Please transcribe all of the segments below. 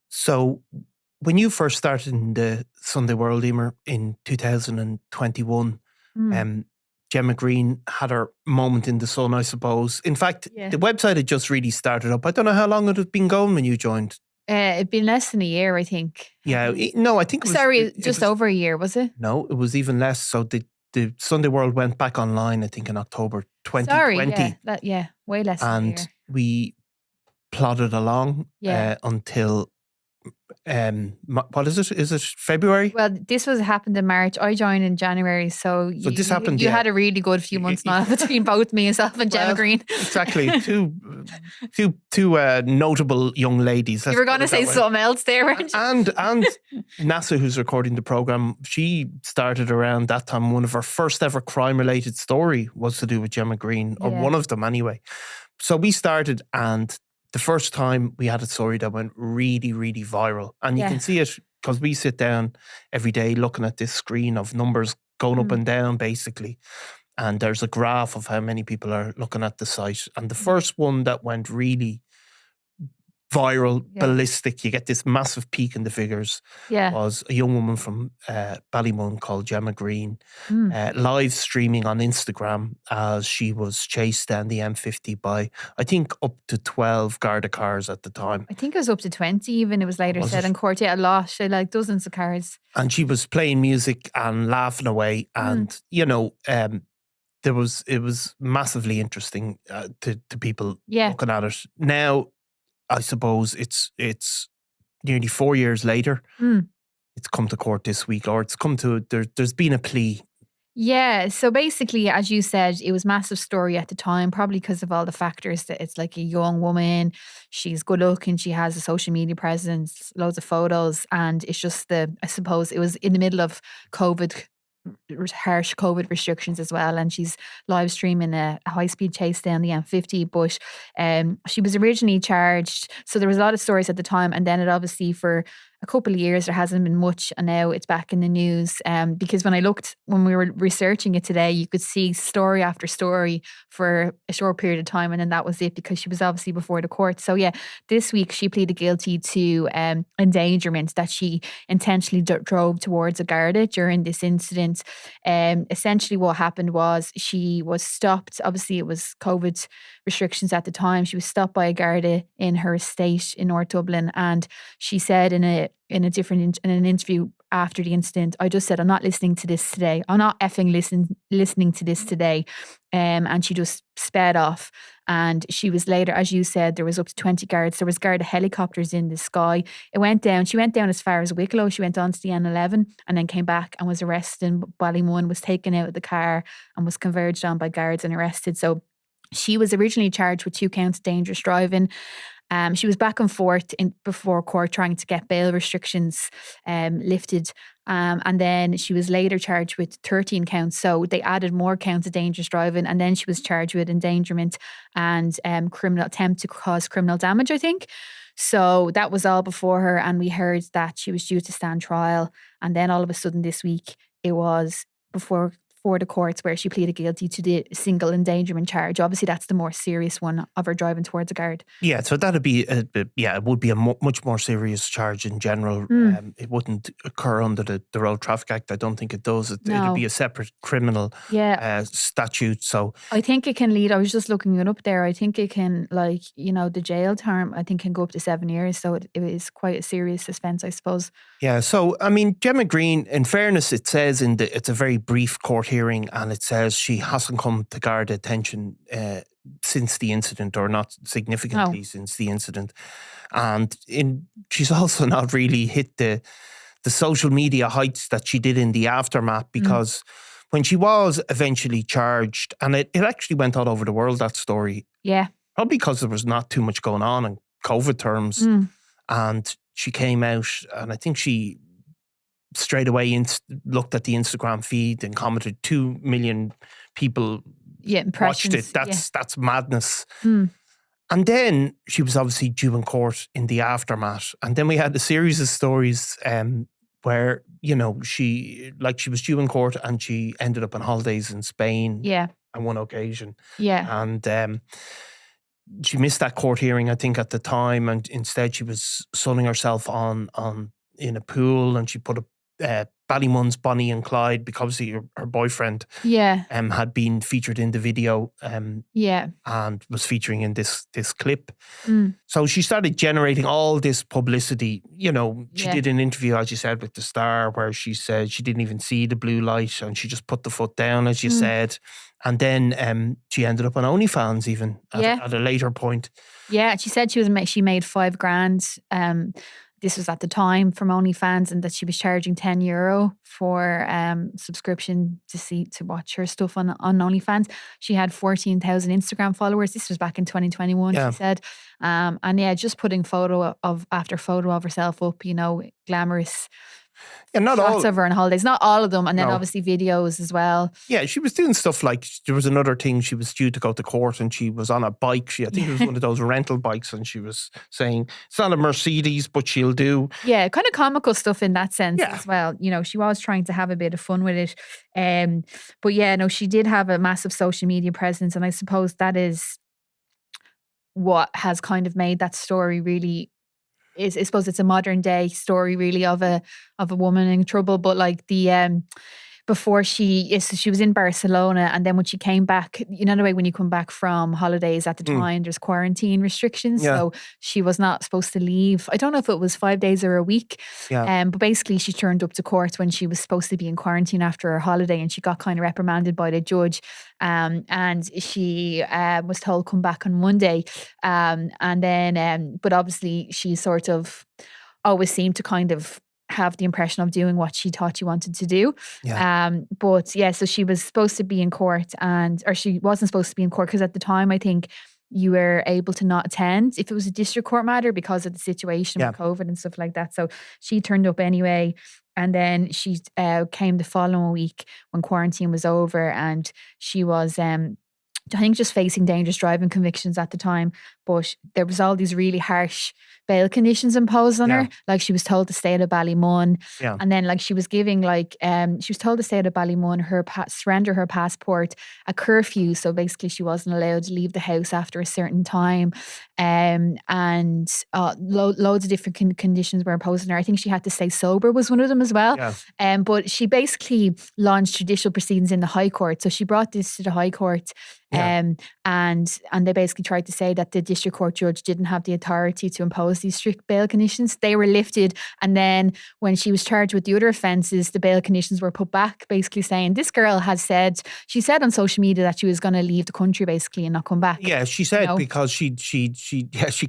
So when you first started in the Sunday World, Eimear, in 2021, Gemma Greene had her moment in the sun, I suppose. In fact, the website had just really started up. I don't know how long it had been going when you joined. It'd been less than a year, I think. Yeah, no, I think it was... Sorry, just over a year, was it? No, it was even less. So the Sunday World went back online, I think, in October 2020. Sorry, way less than a year. And we plodded along until... what is it? Is it February? Well, this happened in March. I joined in January, so this happened. You had a really good few months now between both myself and Gemma Greene. Exactly, two notable young ladies. You were going to say something else there, weren't you? And NASA, who's recording the program, she started around that time. One of her first ever crime-related story was to do with Gemma Greene, or one of them anyway. So we started, and the first time we had a story that went really, really viral. And you can see it because we sit down every day looking at this screen of numbers going up and down, basically. And there's a graph of how many people are looking at the site. And the first one that went really viral, ballistic, you get this massive peak in the figures, was a young woman from Ballymun called Gemma Greene, live streaming on Instagram as she was chased down the M50 by, I think, up to 12 Garda cars at the time. I think it was up to 20 even, it was later said in court. Yeah, a lot, like dozens of cars. And she was playing music and laughing away, and, you know, it was massively interesting to people looking at it. Now, I suppose it's nearly 4 years later. It's come to court this week, or it's come to, there's been a plea. Yeah, so basically, as you said, it was a massive story at the time, probably because of all the factors that it's like a young woman, she's good looking, she has a social media presence, loads of photos, and it's just I suppose it was in the middle of harsh COVID restrictions as well, and she's live streaming a high-speed chase down the M50, but she was originally charged, so there was a lot of stories at the time, and then it obviously for a couple of years there hasn't been much, and now it's back in the news, because when we were researching it today, you could see story after story for a short period of time, and then that was it, because she was obviously before the court. So yeah, this week she pleaded guilty to endangerment, that she intentionally drove towards a Garda during this incident. Essentially what happened was she was stopped, obviously it was COVID restrictions at the time, she was stopped by a Garda in her estate in North Dublin, and she said in an interview after the incident, I just said, I'm not listening to this today. I'm not effing listening to this today. And she just sped off. And she was later, as you said, there was up to 20 guards. There was Garda helicopters in the sky. It went down. She went down as far as Wicklow. She went on to the N11 and then came back and was arrested in Ballymun, was taken out of the car and was converged on by guards and arrested. So she was originally charged with 2 counts of dangerous driving. She was back and forth before court trying to get bail restrictions lifted. And then she was later charged with 13 counts. So they added more counts of dangerous driving. And then she was charged with endangerment and criminal attempt to cause criminal damage, I think. So that was all before her. And we heard that she was due to stand trial. And then all of a sudden this week, it was before the courts where she pleaded guilty to the single endangerment charge. Obviously, that's the more serious one of her driving towards a guard. Yeah, so that'd be, it would be a much more serious charge in general. It wouldn't occur under the Road Traffic Act. I don't think it does. It'd be a separate criminal statute. So I think it can lead, I was just looking it up there, I think it can, the jail term, I think can go up to 7 years. So it is quite a serious offence, I suppose. Yeah, so, I mean, Gemma Greene, in fairness, it says it's a very brief court hearing, and it says she hasn't come to Garda attention since the incident, or not significantly since the incident. And she's also not really hit the social media heights that she did in the aftermath, because when she was eventually charged, and it actually went all over the world, that story. Yeah. Probably because there was not too much going on in COVID terms. And she came out, and I think she straight away looked at the Instagram feed and commented 2 million people watched it. That's madness. And then she was obviously due in court in the aftermath. And then we had a series of stories where, she was due in court and she ended up on holidays in Spain on one occasion. Yeah. And she missed that court hearing, I think, at the time, and instead she was sunning herself on in a pool, and she put Ballymun's Bonnie and Clyde, because her boyfriend had been featured in the video and was featuring in this clip. So she started generating all this publicity. You know, she did an interview, as you said, with the Star, where she said she didn't even see the blue light and she just put the foot down, as you said. And then she ended up on OnlyFans even at a later point. Yeah, she said she made $5,000. This was at the time from OnlyFans, and that she was charging €10 for subscription to watch her stuff on OnlyFans. She had 14,000 Instagram followers. This was back in 2021, she said. And just putting photo after photo of herself up, you know, glamorous. And not shots of her on holidays, not all of them, and then obviously videos as well. Yeah, she was doing stuff like, there was another thing, she was due to go to court and she was on a bike. I think it was one of those rental bikes, and she was saying it's not a Mercedes, but she'll do. Yeah, kind of comical stuff in that sense as well. You know, she was trying to have a bit of fun with it. But yeah, no, she did have a massive social media presence, and I suppose that is what has kind of made that story really. I suppose it's a modern day story really of a woman in trouble. But like before she was in Barcelona, and then when she came back, you know the way when you come back from holidays at the time, there's quarantine restrictions. So she was not supposed to leave. I don't know if it was 5 days or a week. But basically she turned up to court when she was supposed to be in quarantine after her holiday, and she got kind of reprimanded by the judge. And she was told come back on Monday. And then, but obviously she sort of always seemed to kind of have the impression of doing what she thought she wanted to do. But yeah, so she was supposed to be in court, or she wasn't supposed to be in court, because at the time I think you were able to not attend if it was a district court matter because of the situation with COVID and stuff like that. So she turned up anyway. And then she came the following week when quarantine was over, and she was I think just facing dangerous driving convictions at the time, but there was all these really harsh bail conditions imposed on her. Like she was told to stay at a Ballymun, and then like she was giving she was told to stay at a Ballymun, surrender her passport, a curfew, so basically she wasn't allowed to leave the house after a certain time, and loads of different conditions were imposed on her. I think she had to stay sober was one of them as well. But she basically launched judicial proceedings in the High Court, so she brought this to the High Court. And they basically tried to say that the district court judge didn't have the authority to impose these strict bail conditions. They were lifted, and then when she was charged with the other offences, the bail conditions were put back, basically saying this girl she said on social media that she was going to leave the country basically and not come back. Yeah, she said, because she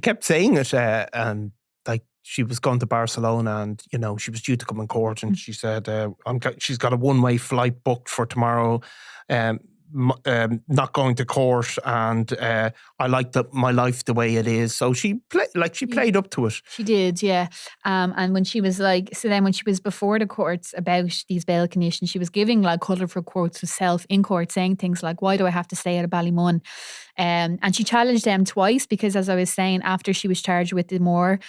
kept saying it, and like she was going to Barcelona, and you know she was due to come in court, and she said she's got a one-way flight booked for tomorrow. Not going to court, and I like my life the way it is. So she played up to it. She did, yeah. And when she was when she was before the courts about these bail conditions, she was giving like colourful quotes herself in court, saying things like, "Why do I have to stay at a Ballymun?" And she challenged them twice because, as I was saying, after she was charged with the more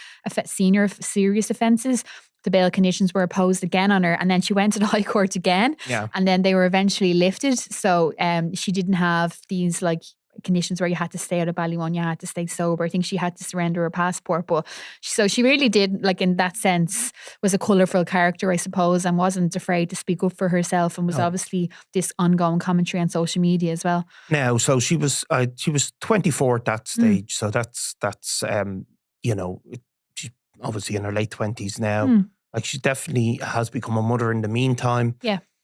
serious offences, the bail conditions were imposed again on her, and then she went to the High Court again, and then they were eventually lifted. So she didn't have these like conditions where you had to stay at a Ballymun, you had to stay sober. I think she had to surrender her passport, but so she really did, like in that sense, was a colourful character, I suppose, and wasn't afraid to speak up for herself, and was obviously this ongoing commentary on social media as well. Now, so she was 24 at that stage, so that's you know. Obviously in her late 20s now. Like she definitely has become a mother in the meantime.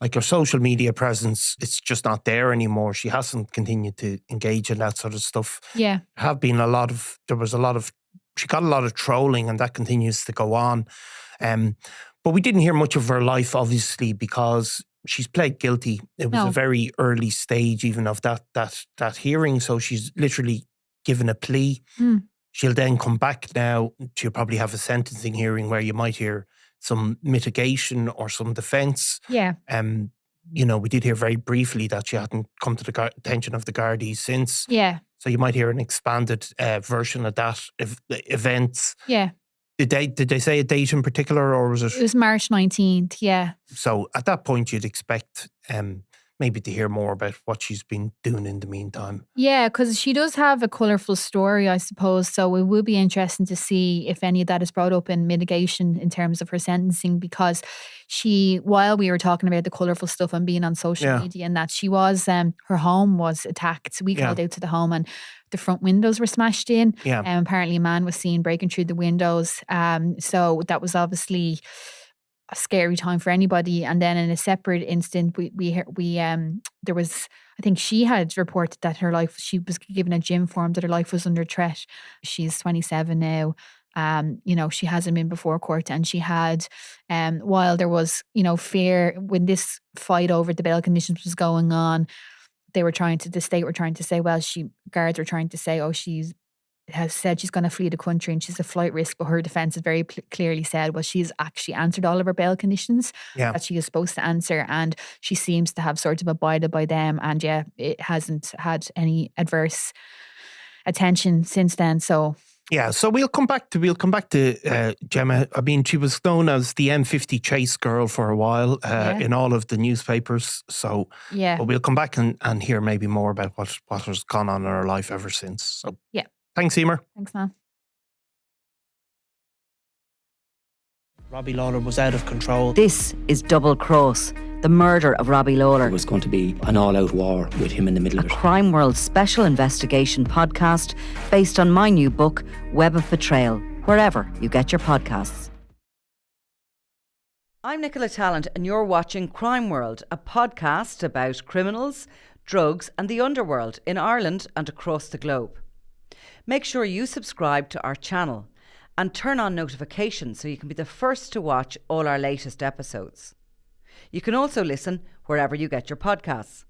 Like her social media presence, it's just not there anymore. She hasn't continued to engage in that sort of stuff. She got a lot of trolling, and that continues to go on. But we didn't hear much of her life, obviously, because she's pled guilty. It was a very early stage even of that hearing. So she's literally given a plea. She'll then come back now. She'll probably have a sentencing hearing where you might hear some mitigation or some defence. You know, we did hear very briefly that she hadn't come to the attention of the gardaí since. So you might hear an expanded version of that events. Did they say a date in particular, or was it? It was March 19th, So at that point you'd expect maybe to hear more about what she's been doing in the meantime. Yeah, because she does have a colourful story, I suppose. So it would be interesting to see if any of that is brought up in mitigation in terms of her sentencing, because while we were talking about the colourful stuff and being on social media and that, she was, her home was attacked. We called out to the home and the front windows were smashed in. Yeah. Apparently a man was seen breaking through the windows. So that was obviously a scary time for anybody. And then in a separate instant, there was, I think she had reported that she was given a gym form that her life was under threat. She's 27 now. She hasn't been before court, and she had, while there was, fear when this fight over the bail conditions was going on, the state were trying to say, well, guards were trying to say, oh, has said she's going to flee the country and she's a flight risk, but her defence has very clearly said, well, she's actually answered all of her bail conditions that she is supposed to answer, and she seems to have sort of abided by them, and it hasn't had any adverse attention since then. So we'll come back to Gemma. I mean, she was known as the M50 chase girl for a while in all of the newspapers. So but we'll come back and hear maybe more about what has gone on in her life ever since. So thanks, Eimear. Thanks, man. Robbie Lawler was out of control. This is Double Cross, the murder of Robbie Lawler. It was going to be an all-out war with him in the middle of it. Crime World special investigation podcast based on my new book, Web of Betrayal, wherever you get your podcasts. I'm Nicola Tallant and you're watching Crime World, a podcast about criminals, drugs and the underworld in Ireland and across the globe. Make sure you subscribe to our channel and turn on notifications so you can be the first to watch all our latest episodes. You can also listen wherever you get your podcasts.